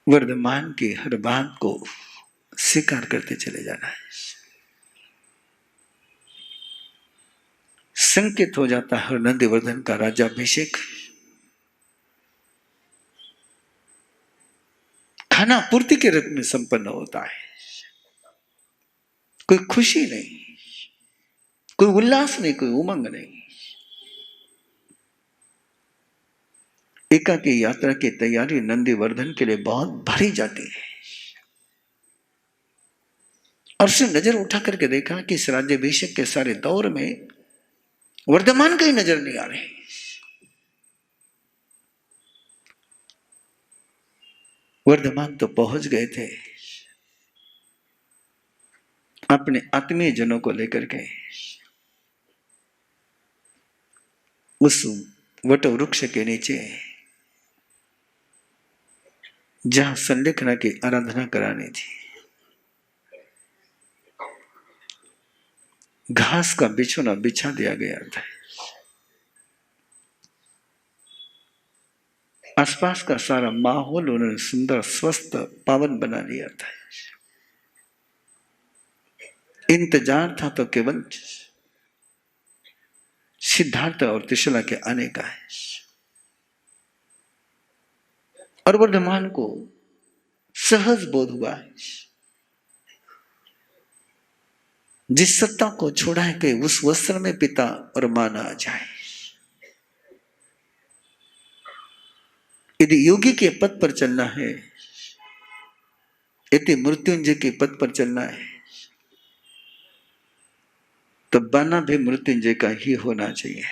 वर्धमान की हर बात को स्वीकार करते चले जाना है। संकेत हो जाता है नंदीवर्धन का राज्याभिषेक। खाना पूर्ति के रूप में संपन्न होता है। कोई खुशी नहीं, कोई उल्लास नहीं, कोई उमंग नहीं। एकाकी यात्रा की तैयारी नंदीवर्धन के लिए बहुत भारी जाती है। और उसने नजर उठा करके देखा कि इस राज्याभिषेक के सारे दौर में वर्धमान कहीं नजर नहीं आ रहे। वर्धमान तो पहुंच गए थे अपने आत्मीय जनों को लेकर के उस वट वृक्ष के नीचे, जहां संलेखना की आराधना करानी थी। घास का बिछोना बिछा दिया गया था। आसपास का सारा माहौल उन्होंने सुंदर, स्वस्थ, पावन बना दिया था। इंतजार था तो केवल सिद्धार्थ और त्रिशला के आने का है। और वर्धमान को सहज बोध हुआ है, जिस सत्ता को छोड़ा है कि उस वस्त्र में पिता और मां ना आ जाए। यदि योगी के पद पर चलना है, यदि मृत्युंजय के पद पर चलना है, तो बाना भी मृत्युंजय का ही होना चाहिए।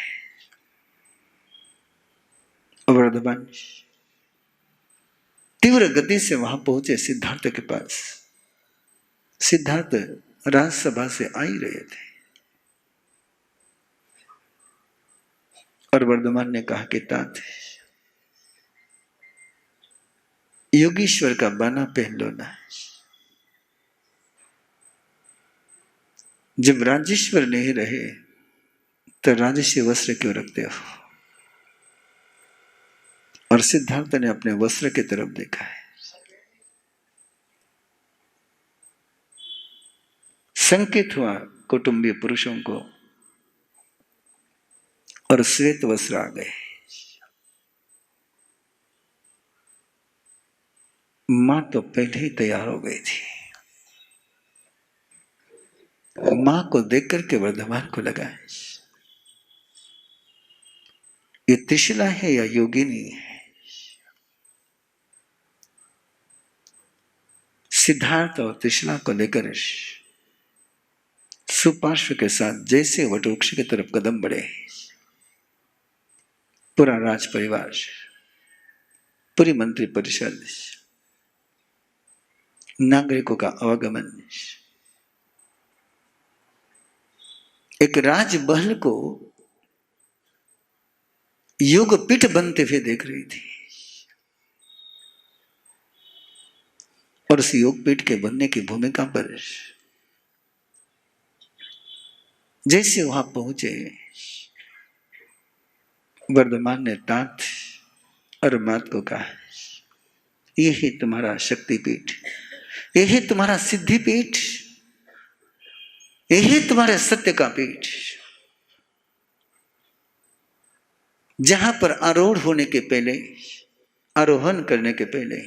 वर्धमान तीव्र गति से वहां पहुंचे सिद्धार्थ के पास। सिद्धार्थ राजसभा से आ ही रहे थे और वर्धमान ने कहा कि तात, योगीश्वर का बाना पहन लो ना। जब राजेश्वर नहीं रहे तो राजसी वस्त्र क्यों रखते हो? और सिद्धार्थ ने अपने वस्त्र की तरफ देखा है। संकेत हुआ कुटुंबीय पुरुषों को और श्वेत वस्त्र आ गए। मां तो पहले ही तैयार हो गई थी। मां को देख करके वर्धमान को लगा ये त्रिशला है या योगिनी है। सिद्धार्थ और त्रिशला को लेकर सुपार्श्व के साथ जैसे वटवृक्ष की तरफ कदम बढ़े, पूरा राज परिवार, पूरी मंत्री परिषद, नागरिकों का आवागमन एक राजमहल को योगपीठ बनते हुए देख रही थी। और उस योगपीठ के बनने की भूमिका पर जैसे वहां पहुंचे, वर्धमान ने तात और मात को कहा, यही तुम्हारा शक्तिपीठ, यही तुम्हारा सिद्धिपीठ, यही तुम्हारे सत्य का पीठ, जहां पर आरोढ़ होने के पहले, आरोहण करने के पहले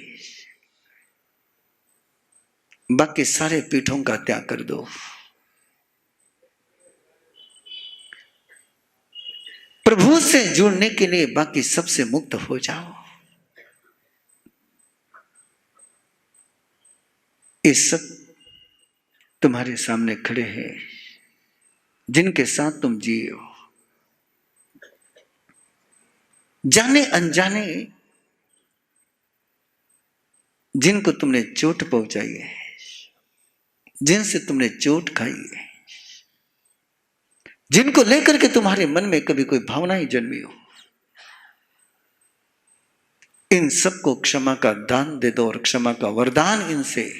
बाकी सारे पीठों का त्याग कर दो। प्रभु से जुड़ने के लिए बाकी सबसे मुक्त हो जाओ। ये सब तुम्हारे सामने खड़े हैं, जिनके साथ तुम जिए हो। जाने अनजाने जिनको तुमने चोट पहुंचाई है, जिनसे तुमने चोट खाई है, जिनको लेकर के तुम्हारे मन में कभी कोई भावना ही जन्मी हो, इन सबको क्षमा का दान दे दो और क्षमा का वरदान इनसे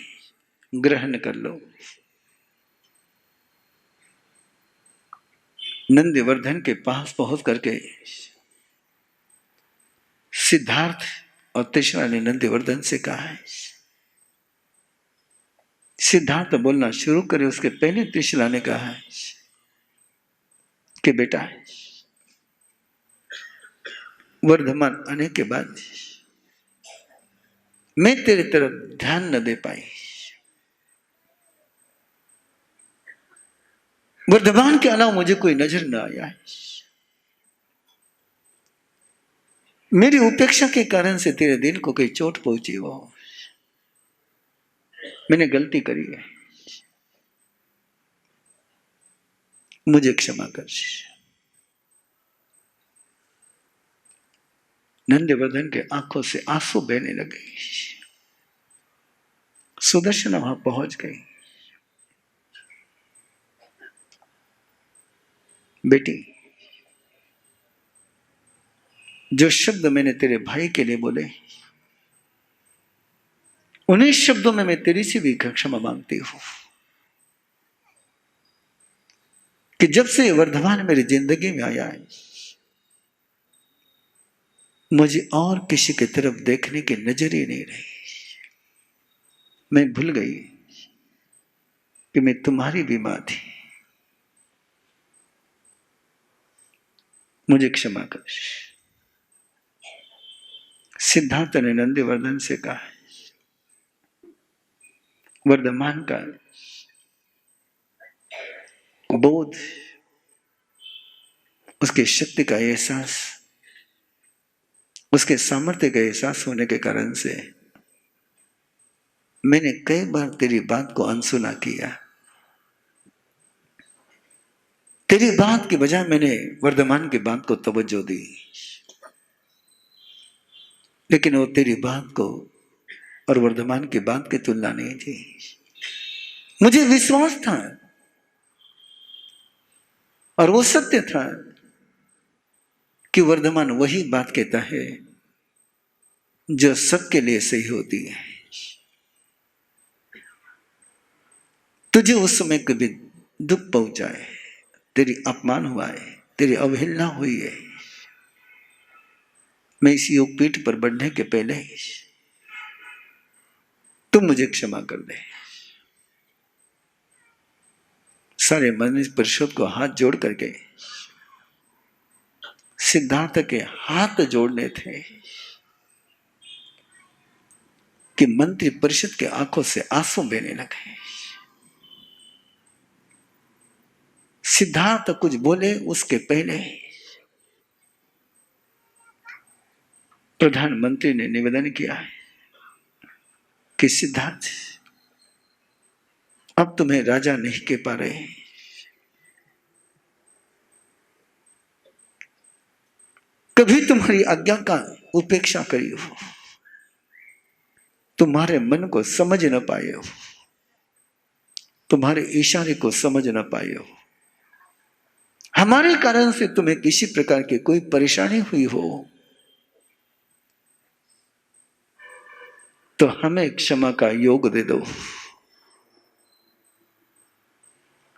ग्रहण कर लो। नंदीवर्धन के पास पहुंच करके सिद्धार्थ और तीसरा ने नंदीवर्धन से कहा है। सिद्धार्थ बोलना शुरू करे उसके पहले त्रिशला ने कहा है कि बेटा वर्धमान आने के बाद मैं तेरी तरफ ध्यान न दे पाई। वर्धमान के अलावा मुझे कोई नजर न आया है। मेरी उपेक्षा के कारण से तेरे दिल को कोई चोट पहुंची हो, मैंने गलती करी है, मुझे क्षमा कर। नंदीवर्धन के आंखों से आंसू बहने लगे। सुदर्शन वहां पहुंच गई। बेटी, जो शब्द मैंने तेरे भाई के लिए बोले, उन्हीं शब्दों में मैं तेरी से भी क्षमा मांगती हूं कि जब से वर्धमान मेरी जिंदगी में आया है, मुझे और किसी की तरफ देखने की नजर ही नहीं रही। मैं भूल गई कि मैं तुम्हारी भी मां थी, मुझे क्षमा कर। सिद्धार्थ ने नंदीवर्धन से कहा, वर्धमान का बोध, उसकी शक्ति का एहसास, उसके सामर्थ्य का एहसास होने के कारण से मैंने कई बार तेरी बात को अनसुना किया। तेरी बात की बजाय मैंने वर्धमान की बात को तवज्जो दी, लेकिन वो तेरी बात को और वर्धमान की बात की तुलना नहीं थी। मुझे विश्वास था और वो सत्य था कि वर्धमान वही बात कहता है जो सबके लिए सही होती है। तुझे उस समय कभी दुख पहुंचा है, तेरी अपमान हुआ है, तेरी अवहेलना हुई है, मैं इस योग पीठ पर बढ़ने के पहले तुम मुझे क्षमा कर दे। सारे मनुष्य परिषद को हाथ जोड़ करके सिद्धार्थ के हाथ जोड़ने थे कि मंत्री परिषद के आंखों से आंसू बहने लगे। सिद्धार्थ कुछ बोले उसके पहले प्रधानमंत्री ने निवेदन किया है कि सिद्धार्थ, अब तुम्हें राजा नहीं कह पा रहे, कभी तुम्हारी आज्ञा का उपेक्षा करी हो, तुम्हारे मन को समझ न पाए हो, तुम्हारे इशारे को समझ न पाए हो, हमारे कारण से तुम्हें किसी प्रकार की कोई परेशानी हुई हो तो हमें क्षमा का योग दे दो।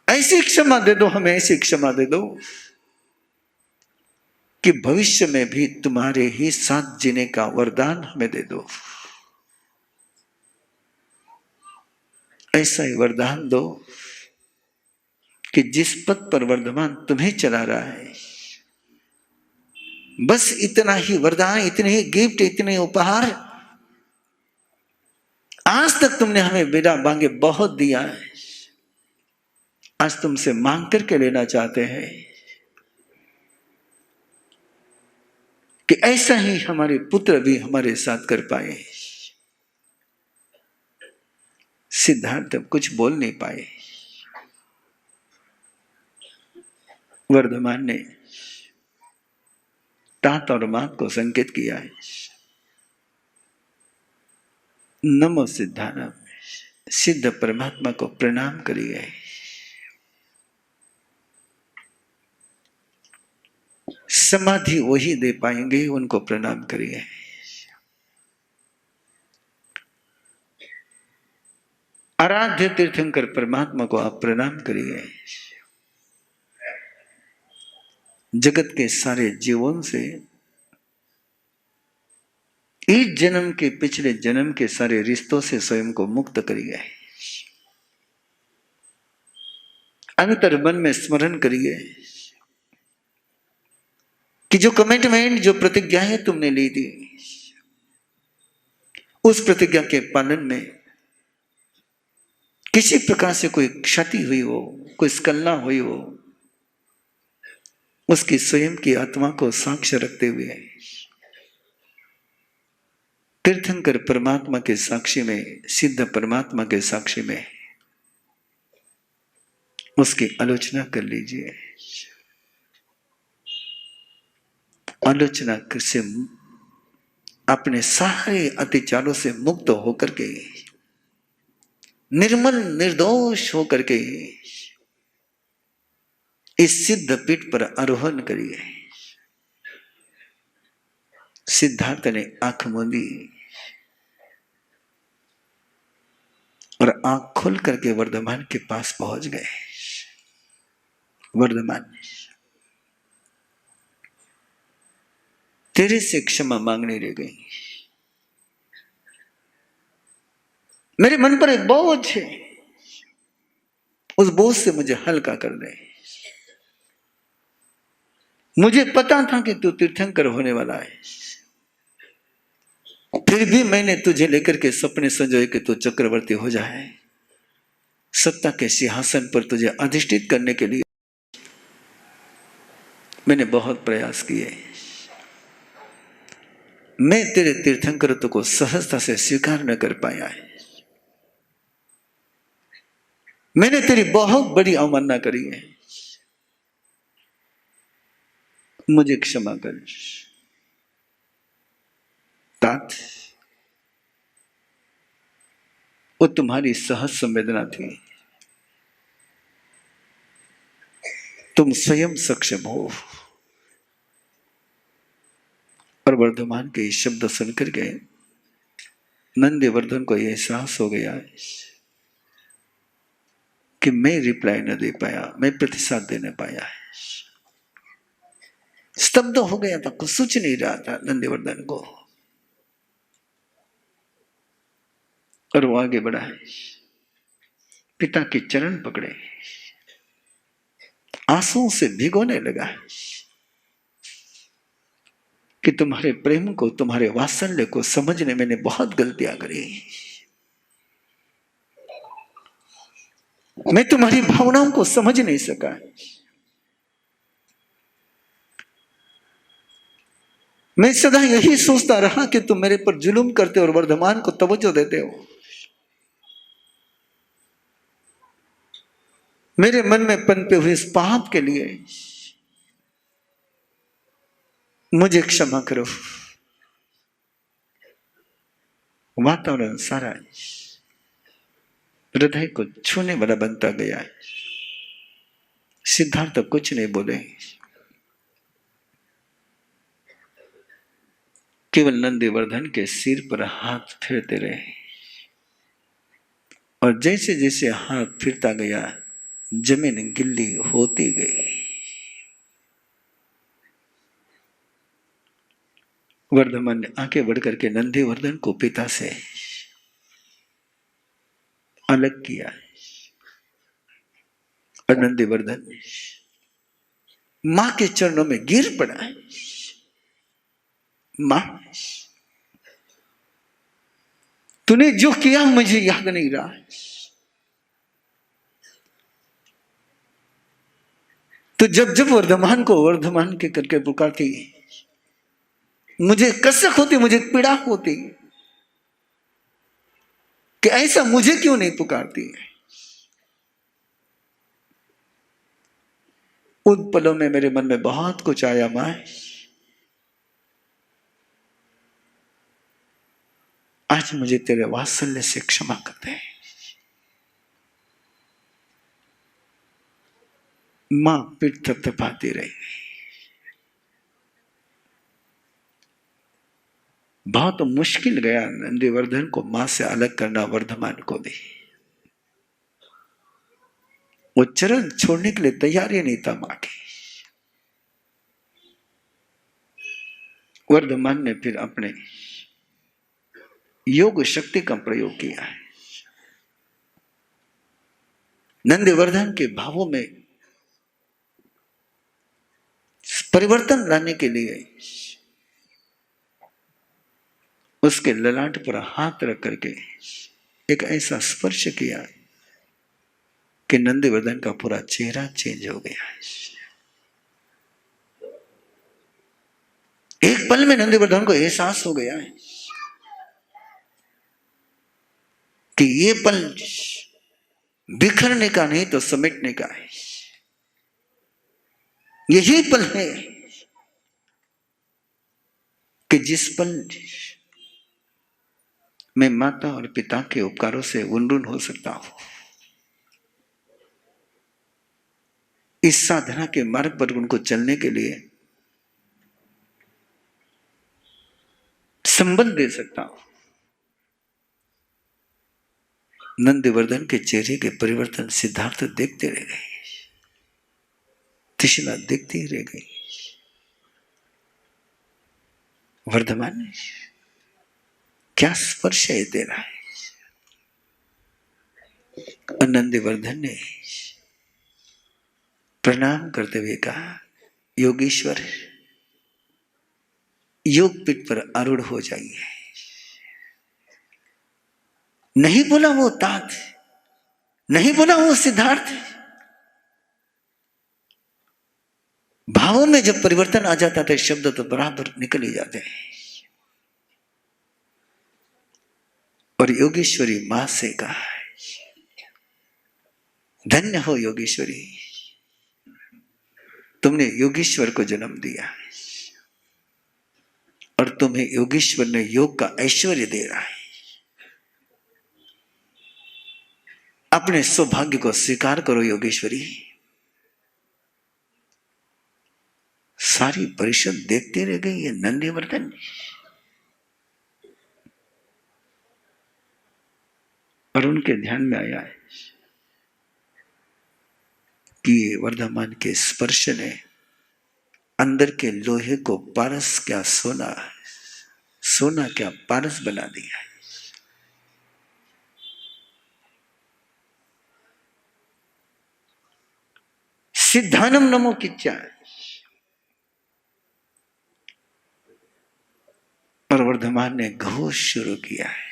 ऐसी क्षमा दे दो, हमें ऐसी क्षमा दे दो कि भविष्य में भी तुम्हारे ही साथ जीने का वरदान हमें दे दो। ऐसा ही वरदान दो कि जिस पद पर वर्धमान तुम्हें चला रहा है, बस इतना ही वरदान, इतने ही गिफ्ट, इतने उपहार आज तक तुमने हमें बिना मांगे बहुत दिया है, आज तुमसे मांग करके लेना चाहते हैं कि ऐसा ही हमारे पुत्र भी हमारे साथ कर पाए। सिद्धार्थ कुछ बोल नहीं पाए। वर्धमान ने तात और मां को संकेत किया है, नमो सिद्धानम, सिद्ध परमात्मा को प्रणाम करिए। समाधि वही दे पाएंगे, उनको प्रणाम करिए। आराध्य तीर्थंकर परमात्मा को आप प्रणाम करिए। जगत के सारे जीवों से इस जन्म के पिछले जन्म के सारे रिश्तों से स्वयं को मुक्त करिए। अंतर मन में स्मरण करिए कि जो कमिटमेंट, जो प्रतिज्ञाएं तुमने ली थी, उस प्रतिज्ञा के पालन में किसी प्रकार से कोई क्षति हुई हो, कोई स्खलना हुई हो, उसकी स्वयं की आत्मा को साक्ष्य रखते हुए तीर्थंकर परमात्मा के साक्षी में, सिद्ध परमात्मा के साक्षी में उसकी आलोचना कर लीजिए। आलोचना से अपने सारे अत्याचारों से मुक्त होकर के, निर्मल निर्दोष होकर के इस सिद्ध पीठ पर आरोहण करिए। सिद्धार्थ ने आंख मूंदी और आंख खोल करके वर्धमान के पास पहुंच गए। वर्धमान, तेरे से क्षमा मांगने रह गई। मेरे मन पर एक बोझ है, उस बोझ से मुझे हल्का कर दे। मुझे पता था कि तू तीर्थंकर होने वाला है, फिर भी मैंने तुझे लेकर के सपने संजोए कि तू चक्रवर्ती हो जाए, सत्ता के सिंहासन पर तुझे अधिष्ठित करने के लिए मैंने बहुत प्रयास किए। मैं तेरे तीर्थंकरत्व को सहजता से स्वीकार न कर पाया है। मैंने तेरी बहुत बड़ी अवमानना करी है, मुझे क्षमा कर। तात, वो तुम्हारी सहज संवेदना थी, तुम स्वयं सक्षम हो। और वर्धमान के ये शब्द सुनकर के नंदीवर्धन को यह एहसास हो गया कि मैं रिप्लाई न दे पाया, मैं प्रतिसाद देने पाया है। स्तब्ध हो गया था, कुछ सोच नहीं रहा था नंदीवर्धन को। और वो आगे बढ़ा है, पिता के चरण पकड़े, आंसुओं से भिगोने लगा कि तुम्हारे प्रेम को, तुम्हारे वात्सल्य को समझने मैंने बहुत गलतियां करी। मैं तुम्हारी भावनाओं को समझ नहीं सका। मैं सदा यही सोचता रहा कि तुम मेरे पर जुल्म करते हो और वर्धमान को तवज्जो देते हो। मेरे मन में पनपे हुए इस पाप के लिए मुझे क्षमा करो। वातावरण सारा हृदय को छूने वाला बनता गया है। सिद्धार्थ कुछ नहीं बोले, केवल नंदीवर्धन के सिर पर हाथ फेरते रहे। और जैसे जैसे हाथ फिरता गया, जमीन गिल्ली होती गई। वर्धमान ने आगे बढ़कर के नंदीवर्धन को पिता से अलग किया और नंदीवर्धन मां के चरणों में गिर पड़ा। मां, तूने जो किया मुझे याद नहीं रहा। तो जब जब वर्धमान को वर्धमान के करके पुकारती, मुझे कसक होती, मुझे पीड़ा होती कि ऐसा मुझे क्यों नहीं पुकारती है। उन पलों में मेरे मन में बहुत कुछ आया। मां, आज मुझे तेरे वात्सल्य से क्षमा कर दे। मां पीठ थपथपाती रही। बहुत मुश्किल गया नंदीवर्धन को मां से अलग करना, वर्धमान को भी। वो चरण छोड़ने के लिए तैयार ही नहीं था मां की। वर्धमान ने फिर अपने योग शक्ति का प्रयोग किया है। नंदीवर्धन के भावों में परिवर्तन लाने के लिए उसके ललाट पर हाथ रख करके एक ऐसा स्पर्श किया कि नंदीवर्धन का पूरा चेहरा चेंज हो गया। एक पल में नंदीवर्धन को एहसास हो गया है कि ये पल बिखरने का नहीं तो समेटने का है। यही पल है कि जिस पल मैं माता और पिता के उपकारों से उन्नून हो सकता हूं, इस साधना के मार्ग पर उनको चलने के लिए संबल दे सकता हूं। नंदीवर्धन के चेहरे के परिवर्तन सिद्धार्थ देखते रह गए, त्रिशला देखती ही रह गई। वर्धमान, क्या स्पर्श है तेरा है। नंदीवर्धन ने प्रणाम करते हुए कहा, योगीश्वर योग पीठ पर आरूढ़ हो जाइए। नहीं बोला वो तात, नहीं बोला वो सिद्धार्थ। भावों में जब परिवर्तन आ जाता था शब्द तो बराबर निकल ही जाते हैं। और योगेश्वरी मां से कहा, धन्य हो योगेश्वरी, तुमने योगेश्वर को जन्म दिया और तुम्हें योगेश्वर ने योग का ऐश्वर्य दे रहा है। अपने सौभाग्य को स्वीकार करो योगेश्वरी। सारी परिषद देखते रह गई। ये नंदीवर्धन और उनके ध्यान में आया है कि वर्धमान के स्पर्श ने अंदर के लोहे को पारस क्या सोना, सोना क्या पारस बना दिया है। सिद्धानम नमो किच्चा, और वर्धमान ने घोष शुरू किया है।